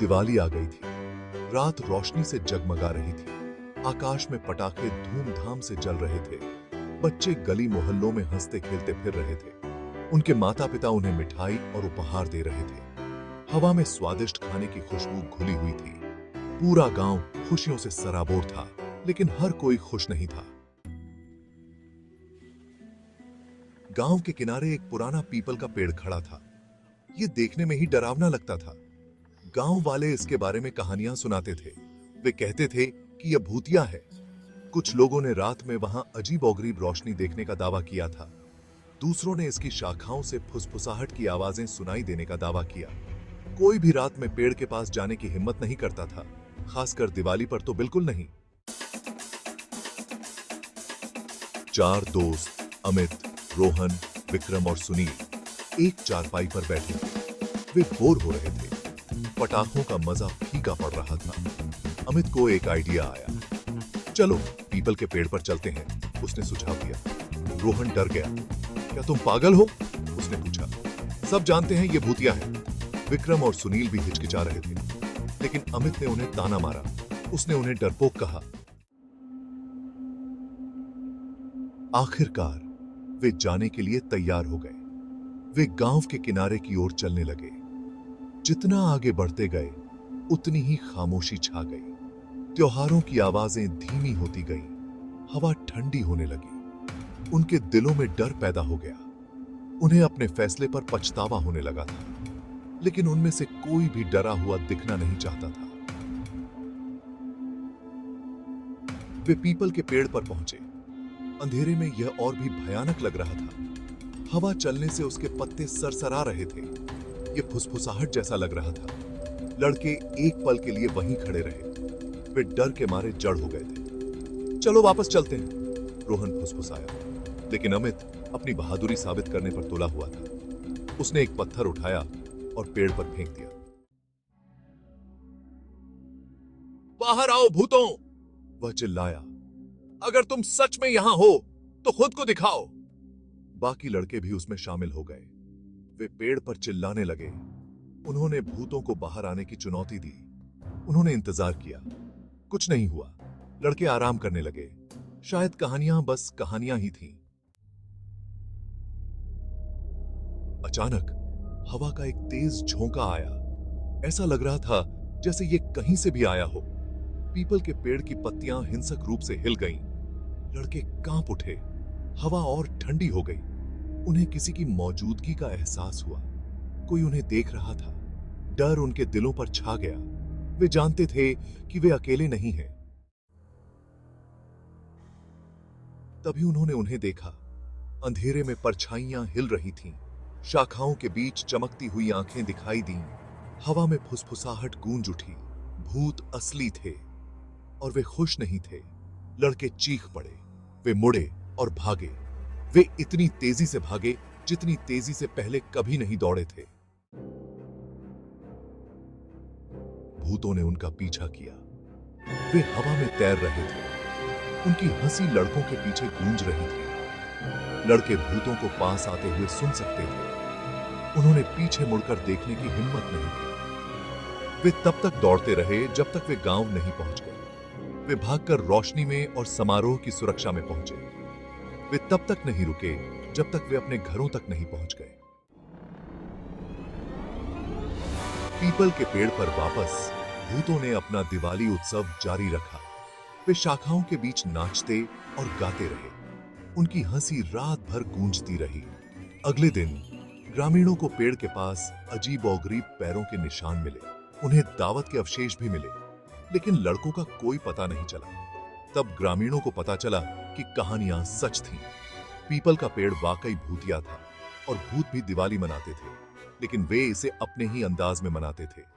दिवाली आ गई थी। रात रोशनी से जगमगा रही थी। आकाश में पटाखे धूमधाम से जल रहे थे। बच्चे गली मोहल्लों में हंसते खेलते फिर रहे थे। उनके माता पिता उन्हें मिठाई और उपहार दे रहे थे। हवा में स्वादिष्ट खाने की खुशबू घुली हुई थी। पूरा गांव खुशियों से सराबोर था, लेकिन हर कोई खुश नहीं था। गांव के किनारे एक पुराना पीपल का पेड़ खड़ा था। यह देखने में ही डरावना लगता था। गांव वाले इसके बारे में कहानियां सुनाते थे। वे कहते थे कि यह भूतिया है। कुछ लोगों ने रात में वहां अजीब-ओ-गरीब रोशनी देखने का दावा किया था। दूसरों ने इसकी शाखाओं से फुसफुसाहट की आवाजें सुनाई देने का दावा किया। कोई भी रात में पेड़ के पास जाने की हिम्मत नहीं करता था, खासकर दिवाली पर तो बिल्कुल नहीं। चार दोस्त अमित, रोहन, विक्रम और सुनील एक चारपाई पर बैठे थे। वे बोर हो रहे थे। पटाखों का मजा फीका पड़ रहा था। अमित को एक आइडिया आया। चलो पीपल के पेड़ पर चलते हैं, उसने सुझाव दिया। रोहन डर गया। क्या तुम पागल हो? उसने पूछा। सब जानते हैं ये भूतिया है। विक्रम और सुनील भी हिचकिचा रहे थे, लेकिन अमित ने उन्हें ताना मारा। उसने उन्हें डरपोक कहा। आखिरकार वे जाने के लिए तैयार हो गए। वे गांव के किनारे की ओर चलने लगे। जितना आगे बढ़ते गए, उतनी ही खामोशी छा गई। त्योहारों की आवाजें धीमी होती गईं। हवा ठंडी होने लगी। उनके दिलों में डर पैदा हो गया। उन्हें अपने फैसले पर पछतावा होने लगा था, लेकिन उनमें से कोई भी डरा हुआ दिखना नहीं चाहता था। वे पीपल के पेड़ पर पहुंचे। अंधेरे में यह और भी भयानक लग रहा था। हवा चलने से उसके पत्ते सरसरा रहे थे। यह फुसफुसाहट जैसा लग रहा था। लड़के एक पल के लिए वहीं खड़े रहे। वे डर के मारे जड़ हो गए थे। चलो वापस चलते हैं, रोहन फुसफुसाया। लेकिन अमित अपनी बहादुरी साबित करने पर तुला हुआ था। उसने एक पत्थर उठाया और पेड़ पर फेंक दिया। बाहर आओ भूतों, वह चिल्लाया। अगर तुम सच में यहां हो तो खुद को दिखाओ। बाकी लड़के भी उसमें शामिल हो गए। वे पेड़ पर चिल्लाने लगे। उन्होंने भूतों को बाहर आने की चुनौती दी। उन्होंने इंतजार किया। कुछ नहीं हुआ। लड़के आराम करने लगे। शायद कहानियां बस कहानियां ही थीं। अचानक हवा का एक तेज झोंका आया। ऐसा लग रहा था जैसे ये कहीं से भी आया हो। पीपल के पेड़ की पत्तियां हिंसक रूप से हिल गईं। लड़के कांप उठे। हवा और ठंडी हो गई। उन्हें किसी की मौजूदगी का एहसास हुआ। कोई उन्हें देख रहा था। डर उनके दिलों पर छा गया। वे जानते थे कि वे अकेले नहीं हैं। तभी उन्होंने उन्हें देखा। अंधेरे में परछाइयां हिल रही थीं। शाखाओं के बीच चमकती हुई आंखें दिखाई दीं। हवा में फुसफुसाहट गूंज उठी। भूत असली थे और वे खुश नहीं थे। लड़के चीख पड़े। वे मुड़े और भागे। वे इतनी तेजी से भागे जितनी तेजी से पहले कभी नहीं दौड़े थे। भूतों ने उनका पीछा किया। वे हवा में तैर रहे थे। उनकी हंसी लड़कों के पीछे गूंज रही थी। लड़के भूतों को पास आते हुए सुन सकते थे। उन्होंने पीछे मुड़कर देखने की हिम्मत नहीं की। वे तब तक दौड़ते रहे जब तक वे गांव नहीं पहुंच गए। वे भागकर रोशनी में और समारोह की सुरक्षा में पहुंचे। वे तब तक नहीं रुके जब तक वे अपने घरों तक नहीं पहुंच गए। पीपल के पेड़ पर वापस भूतों ने अपना दिवाली उत्सव जारी रखा। वे शाखाओं के बीच नाचते और गाते रहे। उनकी हंसी रात भर गूंजती रही। अगले दिन ग्रामीणों को पेड़ के पास अजीब-ओ-गरीब पैरों के निशान मिले। उन्हें दावत के अवशेष भी मिले, लेकिन लड़कों का कोई पता नहीं चला। तब ग्रामीणों को पता चला कि कहानियां सच थीं। पीपल का पेड़ वाकई भूतिया था और भूत भी दिवाली मनाते थे, लेकिन वे इसे अपने ही अंदाज में मनाते थे।